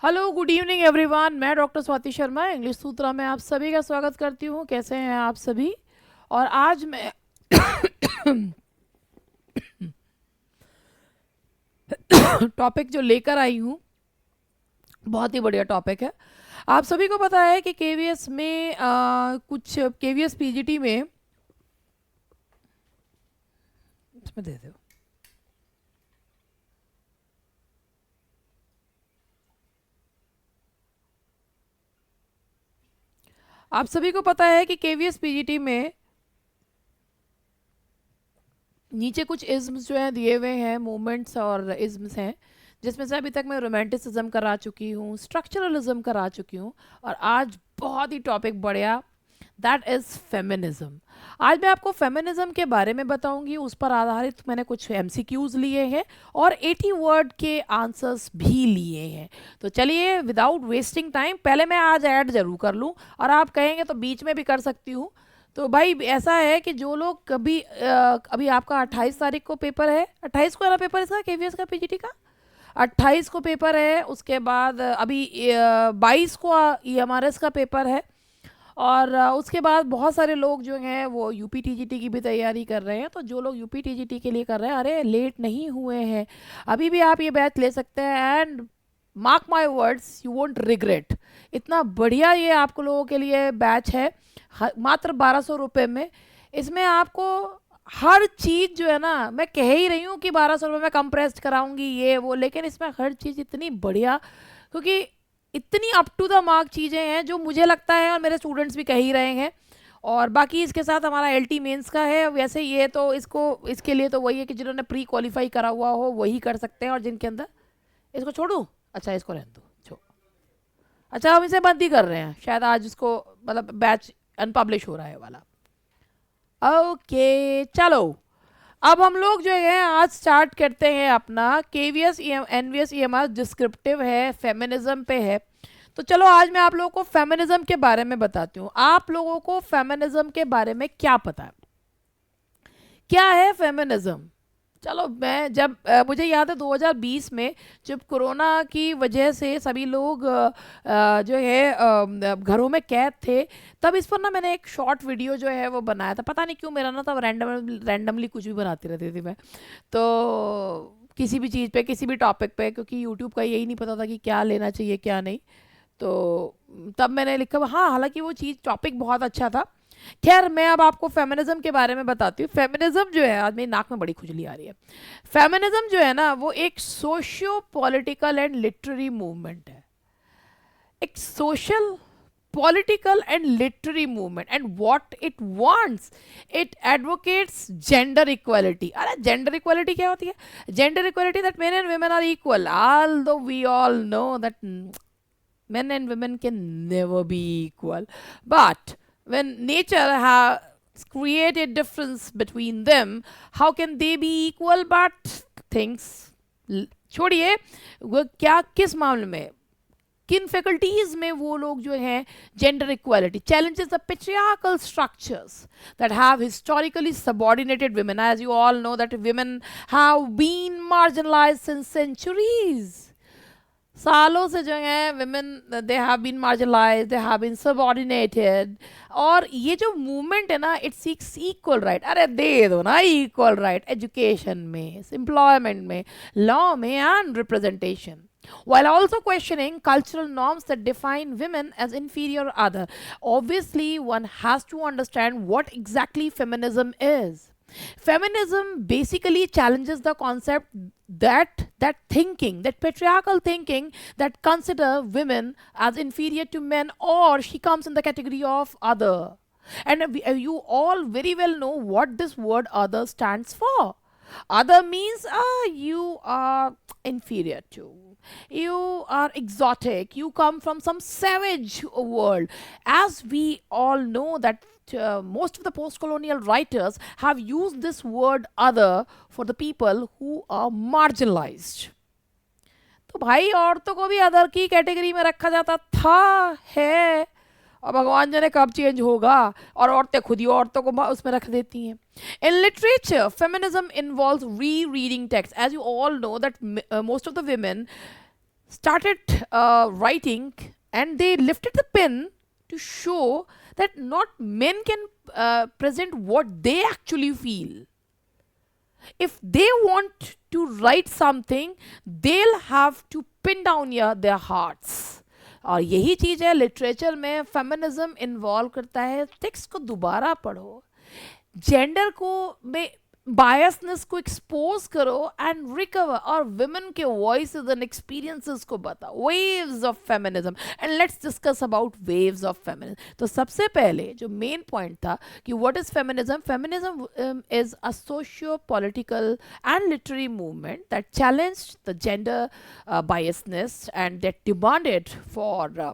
Hello good evening everyone. मैं doctor Swati Sharma English सूत्रा में आप सभी का स्वागत करती हूँ। कैसे हैं आप सभी? और आज मैं टॉपिक जो लेकर आई हूँ बहुत ही बढ़िया टॉपिक है। आप सभी को पता है कि केवीएस में कुछ केवीएस पीजीटी में इसमें दे दो। आप सभी को पता है कि केवीएस पीजीटी में नीचे कुछ इज़्म्स जो हैं दिए हुए हैं, मूवमेंट्स और इज़्म्स हैं, जिसमें से अभी तक मैं रोमांटिसिज्म करा चुकी हूँ, स्ट्रक्चरलिज्म करा चुकी हूँ, और आज बहुत ही टॉपिक बढ़िया, दैट इज़ फेमिनिज्म। आज मैं आपको फेमिनिज्म के बारे में बताऊंगी। उस पर आधारित मैंने कुछ एमसीक्यूज लिए हैं और 80 वर्ड के आंसर्स भी लिए हैं। तो चलिए विदाउट वेस्टिंग टाइम पहले मैं आज ऐड जरूर कर लूँ, और आप कहेंगे तो बीच में भी कर सकती हूँ। तो भाई ऐसा है कि जो लोग कभी अभी आपका 28 तारीख को पेपर है, 28 को है ना पेपर इसका, केवीएस का पीजीटी का 28 को पेपर है। उसके बाद अभी 22 को ईएमआरएस का पेपर है, और उसके बाद बहुत सारे लोग जो हैं वो यूपी टीजीटी की भी तैयारी कर रहे हैं। तो जो लोग यूपी टीजीटी के लिए कर रहे हैं, अरे लेट नहीं हुए हैं, अभी भी आप ये बैच ले सकते हैं। And mark my words, you won't regret. इतना बढ़िया ये आपको लोगों के लिए बैच है, मात्र 1200 रुपये में। इसमें आपको हर चीज़ जो है ना, मैं कह ही रही हूँ कि 1200 रुपये में कंप्रेस्ड कराऊंगी ये वो, लेकिन इसमें हर चीज़ इतनी बढ़िया, क्योंकि इतनी अप टू द मार्क चीज़ें हैं जो मुझे लगता है, और मेरे स्टूडेंट्स भी कह ही रहे हैं। और बाकी इसके साथ हमारा एलटी मेंस का है। वैसे ये तो इसके लिए तो वही है कि जिन्होंने प्री क्वालिफाई करा हुआ हो वही कर सकते हैं, और जिनके अंदर, इसको छोड़ूं, अच्छा इसको रहने दो, अच्छा हम इसे बंद ही कर रहे हैं शायद, आज इसको मतलब बैच अनपब्लिश हो रहा है वाला। ओके चलो, अब हम लोग जो है आज स्टार्ट करते हैं अपना केवीएस एनवीएस ईएमआर डिस्क्रिप्टिव है, फेमिनिज्म पे है। तो चलो आज मैं आप लोगों को फेमिनिज्म के बारे में बताती हूँ। आप लोगों को फेमिनिज्म के बारे में क्या पता है, क्या है फेमिनिज्म? चलो मैं जब मुझे याद है 2020 में जब कोरोना की वजह से सभी लोग जो है घरों में कैद थे, तब इस पर ना मैंने एक शॉर्ट वीडियो जो है वो बनाया था। पता नहीं क्यों मेरा ना तब रैंडमली कुछ भी बनाती रहती थी मैं, तो किसी भी चीज़ पे, किसी भी टॉपिक पे, क्योंकि यूट्यूब का यही नहीं पता था कि क्या लेना चाहिए क्या नहीं। तो तब मैंने लिखा, हाँ हालांकि वो चीज़ टॉपिक बहुत अच्छा था। खैर मैं अब आपको फेमिनिज्म के बारे में बताती हूँ। फेमिनिज्म जो है, आज मेरी नाक में बड़ी खुजली आ रही है। फेमिनिज्म जो है ना, वो एक socio political and literary movement है, एक social political and literary movement, and what it wants, it advocates gender equality. अरे gender equality क्या होती है? Gender equality that men and women are equal, although we all know that men and women can never be equal. But when nature has created difference between them, how can they be equal? But things छोड़िए, वो क्या किस मामले में, किन faculties में वो लोग जो हैं gender equality challenges the patriarchal structures that have historically subordinated women. As you all know that women have been marginalized since centuries. सालों से जो है women they have been marginalized, they have been subordinated. और ये जो movement है ना, it seeks equal right. अरे दे दो ना equal right, एजुकेशन में, एम्प्लॉयमेंट में, लॉ में and representation, while also questioning cultural norms that define women as inferior or other. Obviously, one has to understand what exactly feminism is. Feminism basically challenges the concept that thinking, that patriarchal thinking that consider women as inferior to men, or she comes in the category of other. And you all very well know what this word other stands for. Other means you are inferior to, you are exotic, you come from some savage world. As we all know that most of the post-colonial writers have used this word other for the people who are marginalized. तो भाई औरतों को भी other की category में रखा जाता था, है, और भगवान जाने कब चेंज होगा, और औरतें खुद ही औरतों को उसमें रख देती हैं। In literature, feminism involves rereading text. As you all know that most of the women started writing, and they lifted the pen to show that not men can present what they actually feel. If they want to write something, they'll have to pin down their hearts. और यही चीज़ है literature में feminism involve करता है. Text को दोबारा पढ़ो, gender को में बायसनेस को एक्सपोज करो एंड रिकवर, और विमेन के वॉइसेस एंड एक्सपीरियंसेस को बताओ. Waves of feminism, and let's discuss about waves of feminism. तो सबसे पहले जो मेन पॉइंट था कि what is feminism. Feminism is a socio political and literary movement that challenged the gender biasness and that demanded for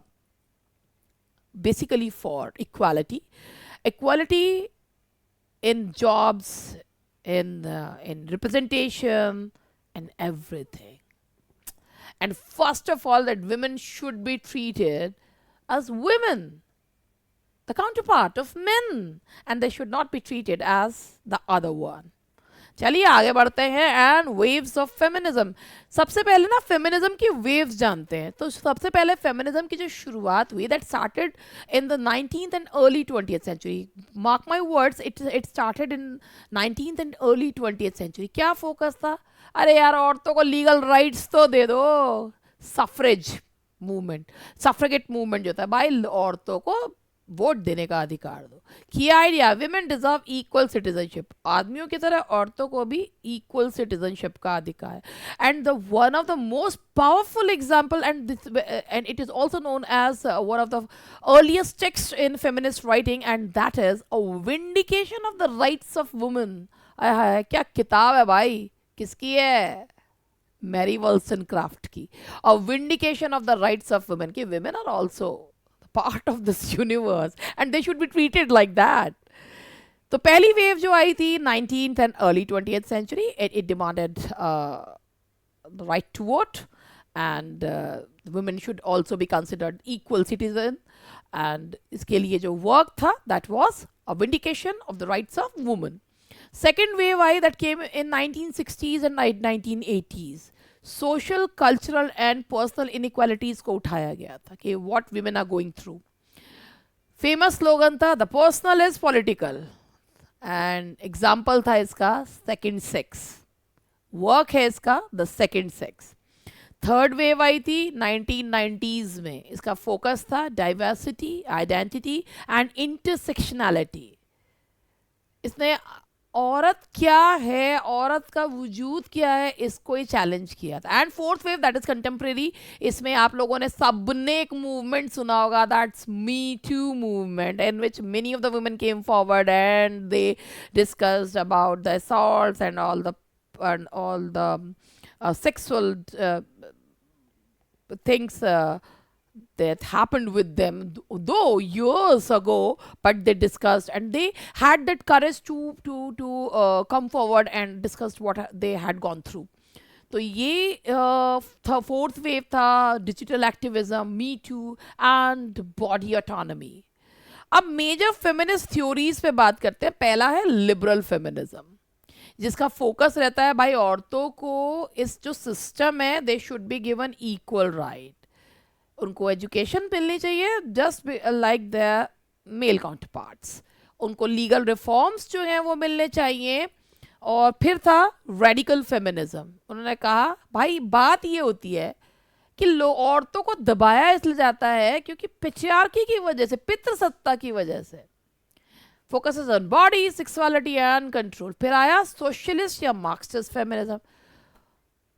basically for equality in jobs, in representation and everything. And first of all, that women should be treated as women, the counterpart of men, and they should not be treated as the other one. चलिए आगे बढ़ते हैं. And waves of feminism. सबसे पहले ना feminism की waves जानते हैं. तो सबसे पहले फेमिनिज्म की जो शुरुआत हुई, that started in the 19th and early 20th century. Mark my words, it started in 19th and early 20th century. क्या फोकस था? अरे यार, औरतों को लीगल राइट्स तो दे दो. सफरेज मूवमेंट, सफ्रेगेट मूवमेंट जो था, भाई औरतों को वोट देने का अधिकार दो. की idea, women deserve equal citizenship. आदमियों की तरह औरतों को भी इक्वल सिटीजनशिप का अधिकार है. And the one of the most powerful example, and it is also known as one of the earliest text in feminist writing, and that is a vindication of the rights of women. क्या किताब है भाई, किसकी है? Mary Wollstonecraft की. A vindication of the rights of women, कि women are also part of this universe and they should be treated like that. तो पहली वेव जो आई थी 19th and early 20th century, it demanded the right to vote, and women should also be considered equal citizen. And इसके लिए जो work था, that was a vindication of the rights of women. Second wave आई that came in 1960s and 1980s. Social, cultural and personal inequalities को उठाया गया था कि what women are going through. Famous slogan था, the personal is political, and example था इसका second sex. Work है इसका the second sex. Third wave आई थी 1990s में. इसका फोकस था डाइवर्सिटी, आइडेंटिटी एंड इंटरसेक्शनैलिटी. इसने औरत क्या है, औरत का वजूद क्या है, इसको ही चैलेंज किया था. And fourth wave that is contemporary. इसमें आप लोगों ने सबने एक मूवमेंट सुना होगा, that's me too movement, in which many of the women came forward and they discussed about the assaults and all the sexual things that happened with them, though years ago, but they discussed and they had that courage to come forward and discuss what they had gone through. तो ये था fourth wave था, digital activism, me too and body autonomy. अब major feminist theories पे बात करते हैं. पहला है लिबरल फेमिनिज्म, जिसका फोकस रहता है भाई औरतों को इस जो सिस्टम है, they should be given equal right. उनको एजुकेशन मिलनी चाहिए just like the male counterparts. उनको लीगल रिफॉर्म्स जो हैं वो मिलने चाहिए. और फिर था रेडिकल फेमिनिज्म. उन्होंने कहा भाई बात ये होती है कि औरतों को दबाया इसलिए जाता है क्योंकि पेट्रियार्की की वजह से, पितृसत्ता की वजह से. Focuses on body, sexuality and control. फिर आया सोशलिस्ट या मार्क्सिस्ट फेमिनिज्म.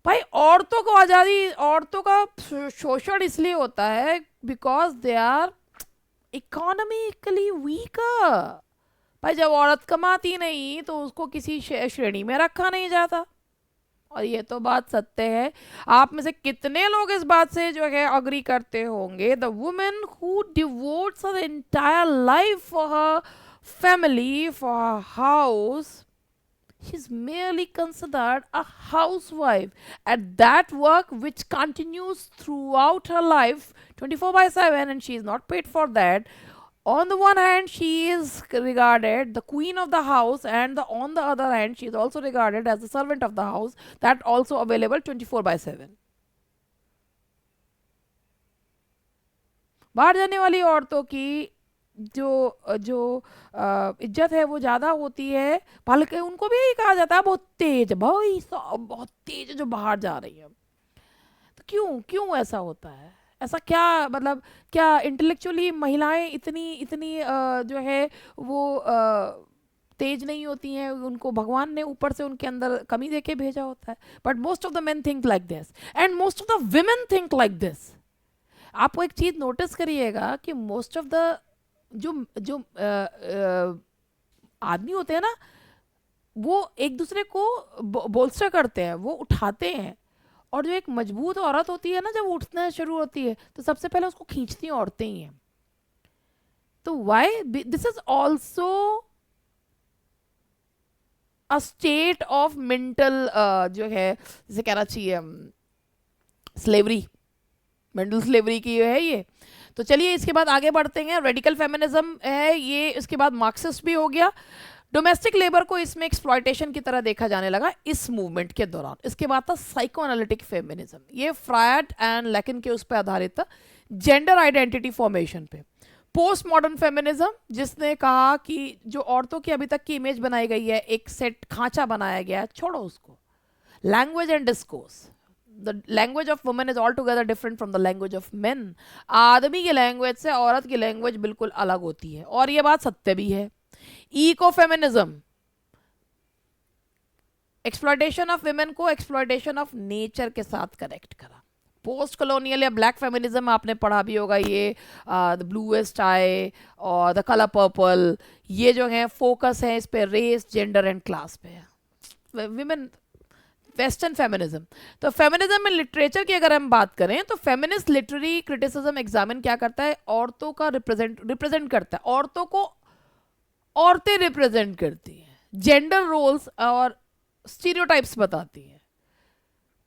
भाई औरतों को आज़ादी, औरतों का शोषण इसलिए होता है because they are economically weaker. भाई जब औरत कमाती नहीं तो उसको किसी श्रेणी में रखा नहीं जाता. और ये तो बात सत्य है. आप में से कितने लोग इस बात से जो है अग्री करते होंगे? The women who devotees her entire life for her family, for her house, she's merely considered a housewife at that work which continues throughout her life 24/7, and she is not paid for that. On the one hand, she is regarded the queen of the house, and on the other hand, she is also regarded as the servant of the house, that also available 24/7. बाहर जाने वाली औरतों की जो जो इज्जत है वो ज़्यादा होती है, बल्कि उनको भी यही कहा जाता है बहुत तेज, भाई साहब बहुत तेज जो बाहर जा रही है। तो क्यों क्यों ऐसा होता है? ऐसा क्या मतलब, क्या इंटेलेक्चुअली महिलाएं इतनी इतनी जो है वो तेज नहीं होती हैं? उनको भगवान ने ऊपर से उनके अंदर कमी देके भेजा होता है। But most of the main think like this and most of the women think like this. आपको एक चीज नोटिस करिएगा कि मोस्ट ऑफ द जो जो आदमी होते हैं ना, वो एक दूसरे को बोल्स्टर करते हैं, वो उठाते हैं। और जो एक मजबूत औरत होती है ना, जब उठना शुरू होती है तो सबसे पहले उसको खींचती औरतें ही हैं। तो why this is also a state of mental जो है, जिसे कहना चाहिए स्लेवरी, मेंटल स्लेवरी की है ये। तो चलिए इसके बाद आगे बढ़ते हैं। रेडिकल फेमिनिज्म है ये, इसके बाद मार्क्सिस्ट भी हो गया। डोमेस्टिक लेबर को इसमें एक्सप्लॉयटेशन की तरह देखा जाने लगा इस मूवमेंट के दौरान। इसके बाद था साइको एनालिटिक फेमिनिज्म, ये फ्रायड एंड लेकिन के उस पर आधारित था, जेंडर आइडेंटिटी फॉर्मेशन पे। पोस्ट मॉडर्न फेमिनिज्म, जिसने कहा कि जो औरतों की अभी तक की इमेज बनाई गई है, एक सेट खांचा बनाया गया है, छोड़ो उसको। Language and discourse, the language of women is all together different from the language of main. आदमी की लैंग्वेज से औरत की लैंग्वेज बिल्कुल अलग होती है, और ये बात सत्य भी है। Eco feminism, exploitation of women को एक्सप्लॉयटेशन ऑफ नेचर के साथ कनेक्ट करा। पोस्ट कॉलोनियल या ब्लैक फेमिनिज्म आपने पढ़ा भी होगा, ये द ब्लूएस्ट आई और द कलर पर्पल, ये जो है फोकस है इस पे रेस, जेंडर एंड क्लास पे। विमेन वेस्टर्न फेमिनिज्म, तो फेमिनिज्म में लिटरेचर की अगर हम बात करें तो फेमिनिस्ट लिटरेरी क्रिटिसिज्म एग्जामिन क्या करता है, औरतों का रिप्रेजेंट करता है, औरतों को औरतें रिप्रेजेंट करती हैं, जेंडर रोल्स और स्टीरियोटाइप्स बताती हैं,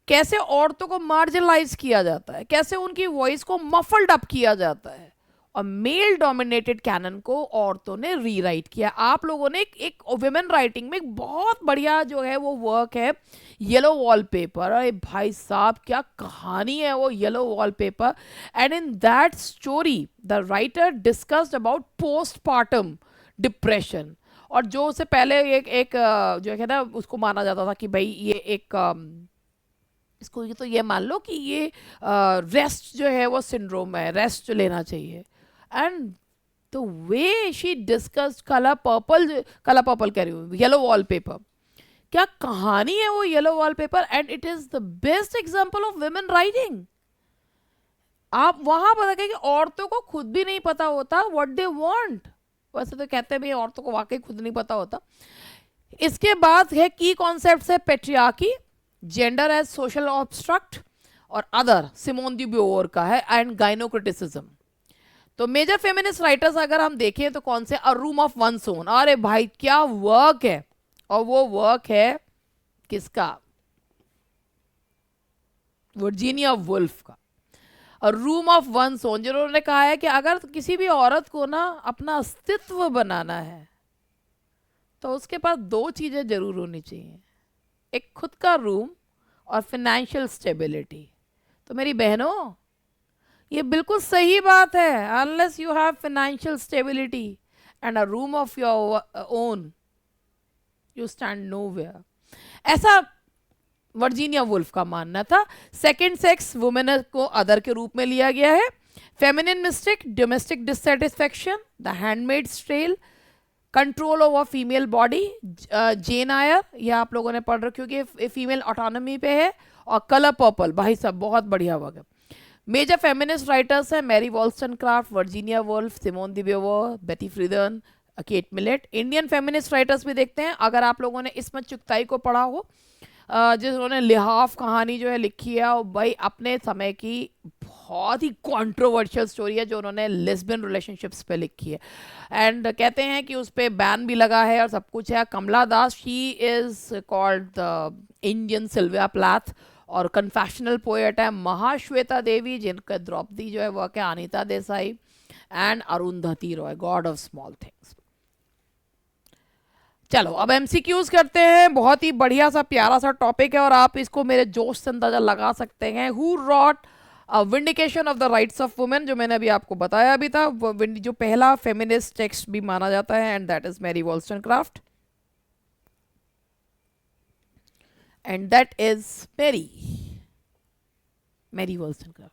कैसे औरतों को मार्जिनलाइज किया जाता है, कैसे उनकी वॉइस को मफल्ड अप किया जाता है, और मेल डोमिनेटेड कैनन को औरतों ने रीराइट किया। आप लोगों ने एक वुमेन राइटिंग में एक बहुत बढ़िया जो है वो वर्क है, येलो वॉलपेपर। अरे भाई साहब क्या कहानी है वो yellow wallpaper. And in that story the writer discussed about postpartum depression, और जो उससे पहले एक जो है ना उसको माना जाता था कि भाई ये एक इसको ये तो ये मान लो कि ये रेस्ट जो है वो सिंड्रोम है, रेस्ट लेना चाहिए। And the way she discussed colour purple कह रही हूँ, येलो वॉलपेपर, क्या कहानी है वो yellow wallpaper. And it is the best example of women writing. आप वहां पता कि औरतों को खुद भी नहीं पता होता व्हाट दे वांट। वैसे तो कहते हैं भाई औरतों को वाकई खुद नहीं पता होता। इसके बाद है की कॉन्सेप्ट है patriarchy, gender as social obstruct, और अदर सिमोन दी ब्यूओर का है, एंड गाइनोक्रिटिसिज्म। तो मेजर फेमिनिस्ट राइटर्स अगर हम देखें तो कौन से, अ रूम ऑफ वंस ओन, अरे भाई क्या वर्क है, और वो वर्क है किसका, वर्जीनिया वुल्फ का, अ रूम ऑफ वंस ओन, जिन्होंने कहा है कि अगर किसी भी औरत को ना अपना अस्तित्व बनाना है तो उसके पास दो चीजें जरूर होनी चाहिए, एक खुद का रूम और फाइनेंशियल स्टेबिलिटी। तो मेरी बहनों ये बिल्कुल सही बात है, unless you have financial stability and a room of your own you stand nowhere. ऐसा वर्जीनिया वुल्फ का मानना था। सेकंड सेक्स वुमेन को अदर के रूप में लिया गया है। Feminine mystique, domestic dissatisfaction, the handmaid's tale, control over female body, Jane Eyre, यह आप लोगों ने पढ़ रखी होगी, फीमेल ऑटोनॉमी पे है, और कलर पर्पल, भाई साहब बहुत बढ़िया वर्क है। मेजर फेमिनिस्ट राइटर्स हैं Mary Wollstonecraft, Virginia Woolf, Simone de Beauvoir, Betty Friedan, Kate Millett. Indian feminist writers भी देखते हैं, अगर आप लोगों ने इस्मत चुगताई को पढ़ा हो, जिन्होंने लिहाफ कहानी जो है लिखी है, और भाई अपने समय की बहुत ही कंट्रोवर्शियल स्टोरी है जो उन्होंने लेस्बियन रिलेशनशिप्स पे लिखी है, एंड कहते हैं कि उस पर बैन भी लगा है और सब कुछ है। Kamala Das, she is called the Indian Sylvia Plath, और कन्फेशनल पोएट है महाश्वेता देवी, जिनका द्रौपदी जो है वो क्या Anita Desai, and Arundhati Roy, God of Small Things. चलो अब एमसीक्यूज करते हैं, बहुत ही बढ़िया सा प्यारा सा टॉपिक है और आप इसको मेरे जोश से अंदाजा लगा सकते हैं। Who rot vindication of the rights of women, जो मैंने अभी आपको बताया अभी था, जो पहला फेमिनिस्ट टेक्स्ट भी माना जाता है, and that is Mary Wollstonecraft, and that is Mary Wollstonecraft.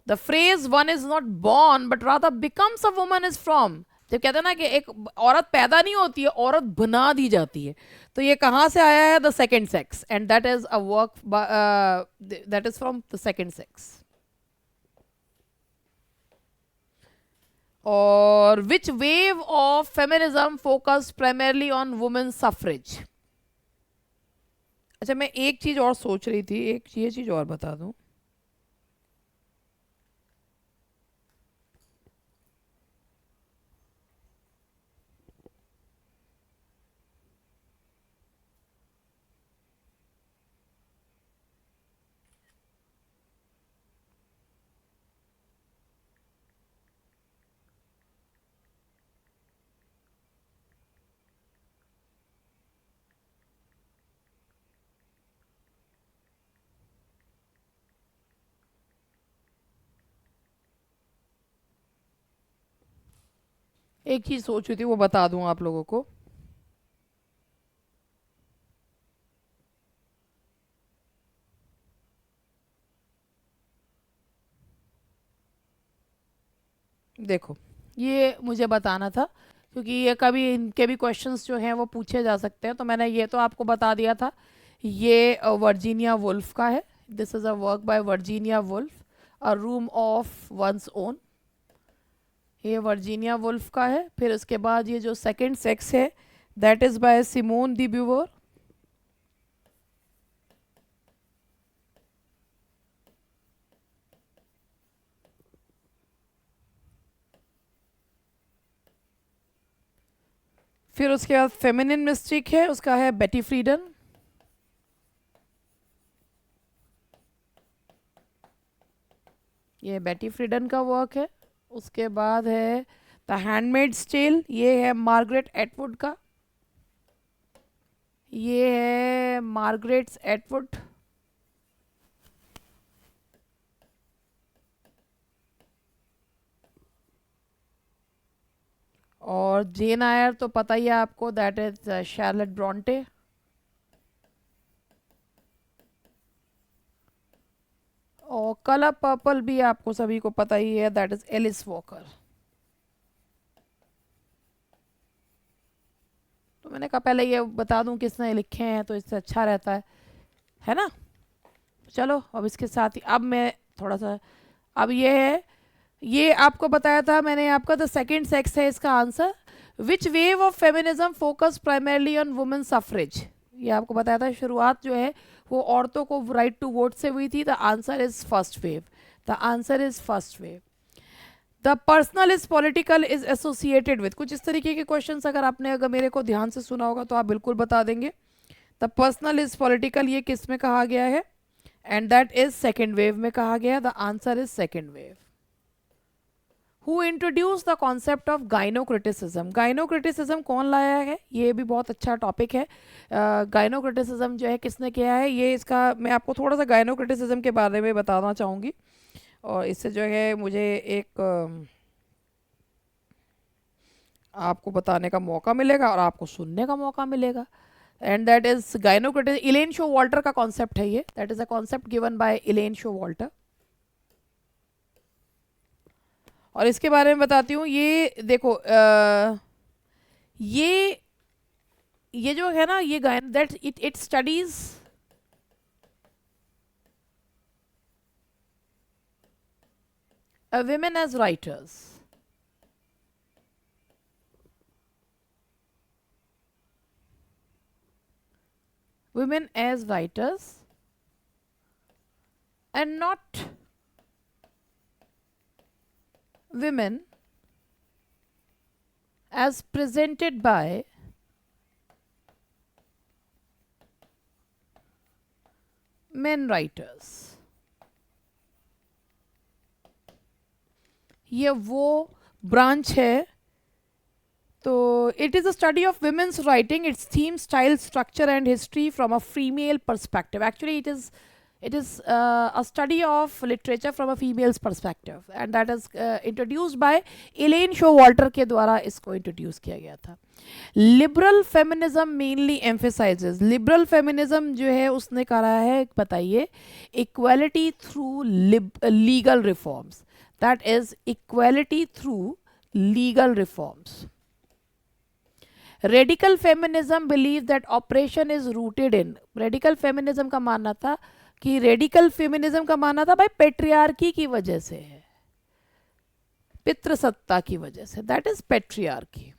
The phrase one is not born but rather becomes a woman is from, जब कहते हैं ना कि एक औरत पैदा नहीं होती है, औरत बना दी जाती है, तो ये कहाँ से आया है? The second sex, and that is a work that is from the second sex. और which wave of feminism focus primarily on women suffrage. अच्छा, मैं एक चीज और सोच रही थी, एक ये चीज और बता दूं. एक चीज सोच रही थी, वो बता दूं आप लोगों को. देखो, ये मुझे बताना था, क्योंकि ये कभी इनके भी क्वेश्चंस जो हैं वो पूछे जा सकते हैं, तो मैंने ये तो आपको बता दिया था. ये वर्जीनिया वुल्फ का है. This is a work by Virginia Woolf, a room of one's own. ये वर्जीनिया वुल्फ का है. फिर उसके बाद ये जो सेकंड सेक्स है, that is by Simone de ब्यूवर. फिर उसके बाद फेमिनिन मिस्टिक है, उसका है बेटी फ्रीडन. ये बेटी फ्रीडन का वर्क है. उसके बाद है द हैंडमेड्स टेल, ये है मार्गरेट एटवुड का. ये है मार्गरेट्स एटवुड. और जेन आयर तो पता ही है आपको, दैट इज शार्लेट ब्रॉन्टे. और कलर पर्पल भी आपको सभी को पता ही है, दैट इज एलिस वॉकर. तो मैंने कहा पहले ये बता दूं किसने लिखे हैं, तो इससे अच्छा रहता है ना. चलो, अब इसके साथ ही अब मैं थोड़ा सा, अब ये है, ये आपको बताया था मैंने आपका, द सेकंड सेक्स है इसका answer. Which wave of feminism focus primarily on women suffrage. ये आपको बताया था, शुरुआत जो है वो औरतों को राइट टू वोट से हुई थी. The answer is first wave. The answer is first wave. The personal is political is associated with. कुछ इस तरीके के क्वेश्चंस अगर आपने अगर मेरे को ध्यान से सुना होगा तो आप बिल्कुल बता देंगे. द पर्सनल इज पॉलिटिकल, ये किस में कहा गया है? And that is second wave में कहा गया. The answer is second wave. Who introduced the concept of gynocriticism? gynocriticism कौन लाया है? ये भी बहुत अच्छा टॉपिक है. gynocriticism जो है किसने किया है? ये इसका मैं आपको थोड़ा सा gynocriticism के बारे में बताना चाहूँगी, और इससे जो है मुझे एक आपको बताने का मौका मिलेगा और आपको सुनने का मौका मिलेगा. And that is gynocriticism. इलेन show Walter का कॉन्सेप्ट है ये. That is a concept given by इलेन show Walter. और इसके बारे में बताती हूँ. ये देखो, ये जो है ना, ये that it studies women as writers. Women as writers and not women as presented by men writers. ये वो ब्रांच है. तो it is a study of women's writing, it's theme, style, structure and history from a female perspective. Actually it is It is a study of literature from a female's perspective, and that is introduced by Elaine Showalter के द्वारा इसको introduce किया गया था. Liberal feminism mainly emphasises, liberal feminism जो है उसने करा है, बताइए, equality through legal reforms, that is equality through legal reforms. Radical feminism believe that operation is rooted in, radical feminism का मानना था कि रेडिकल फेमिनिज्म का मानना था भाई पेट्रियार्की की वजह से है, पितृसत्ता की वजह से, that is patriarchy.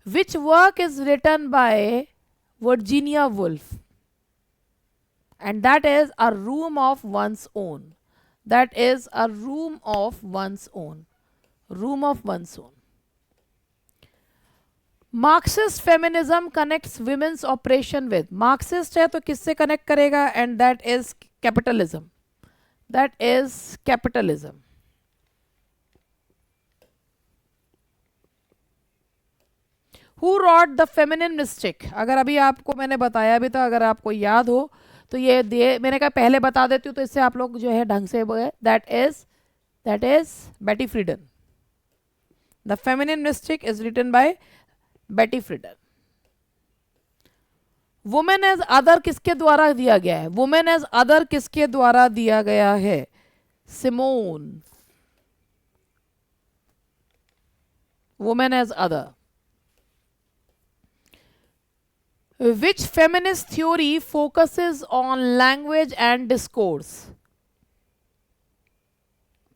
Which work is written by Virginia Woolf, and that is A Room of One's Own. That is A Room of One's Own. Room of One's Own. Marxist feminism connects women's oppression with, Marxist है तो किससे connect करेगा, and that is capitalism. That is capitalism. Who wrote the feminine mystic? अगर अभी आपको मैंने बताया भी था, अगर आपको याद हो तो ये मैंने कहा पहले बता देती हूँ तो इससे आप लोग जो है ढंग से, that is Betty Friedan. The feminine mystique is written by Betty Friedan. Women as other किसके द्वारा दिया गया है, वुमेन एज अदर किसके द्वारा दिया गया है, Simone. Women as other. Which feminist theory focuses on language and discourse?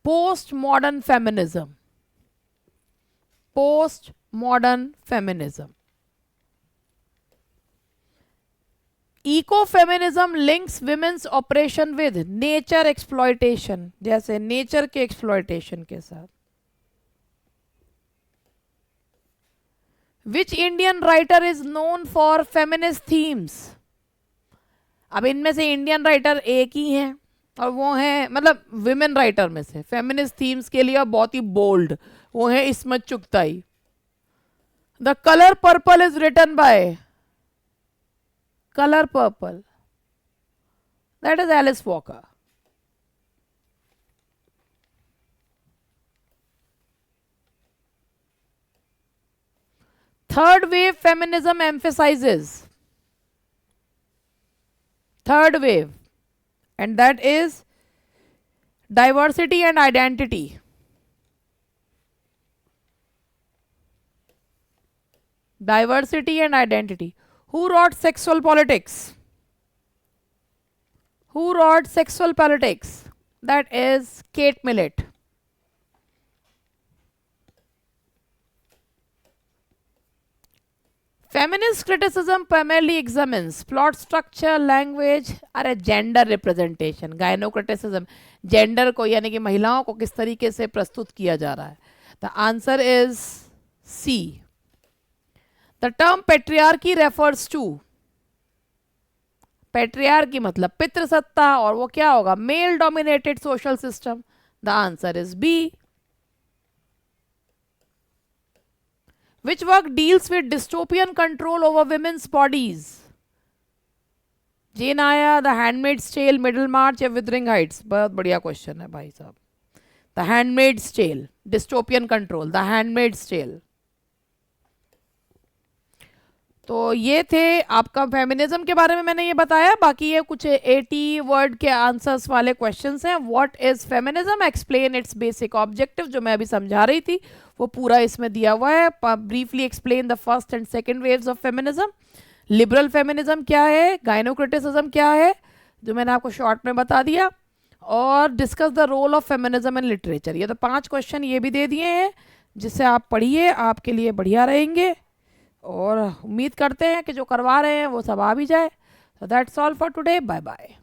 Postmodern feminism. Postmodern feminism. Ecofeminism links women's oppression with nature exploitation, जैसे nature के exploitation के साथ. Which Indian writer is known for feminist themes? अब इनमें से Indian writer एक ही हैं और वो हैं, मतलब विमेन राइटर में से फेमिनिस्ट थीम्स के लिए बहुत ही बोल्ड, वो है Ismat Chughtai. The colour purple is written by, colour purple, that is Alice Walker. Third wave feminism emphasizes, third wave, and that is diversity and identity. Diversity and identity. Who wrote Sexual Politics? Who wrote Sexual Politics? That is Kate Millett. Feminist criticism primarily examines plot structure, language, अरे gender representation, गायनोक्रिटिसिज्म, gender को यानी कि महिलाओं को किस तरीके से प्रस्तुत किया जा रहा है. The answer is C. The term patriarchy refers to, patriarchy मतलब पितृसत्ता, और वो क्या होगा, male dominated social system. The answer is B. Which work deals with dystopian control over women's bodies? Jane Eyre, The Handmaid's Tale, Middlemarch या Wuthering Heights? बहुत बढ़िया question है भाई साहब. The Handmaid's Tale, dystopian control, The Handmaid's Tale. तो ये थे आपका फेमिनिज्म के बारे में मैंने ये बताया. बाकी ये कुछ 80 वर्ड के आंसर्स वाले क्वेश्चंस हैं. What is feminism, explain it's basic objective, जो मैं अभी समझा रही थी वो पूरा इसमें दिया हुआ है. Briefly explain the first and second waves of feminism. Liberal feminism क्या है, गायनोक्रिटिसिज्म क्या है, जो मैंने आपको शॉर्ट में बता दिया, और discuss the role of feminism in literature. ये तो 5 क्वेश्चन ये भी दे दिए हैं, जिससे आप पढ़िए, आपके लिए बढ़िया रहेंगे, और उम्मीद करते हैं कि जो करवा रहे हैं वो सब आ भी जाए. So that's all for today. Bye bye.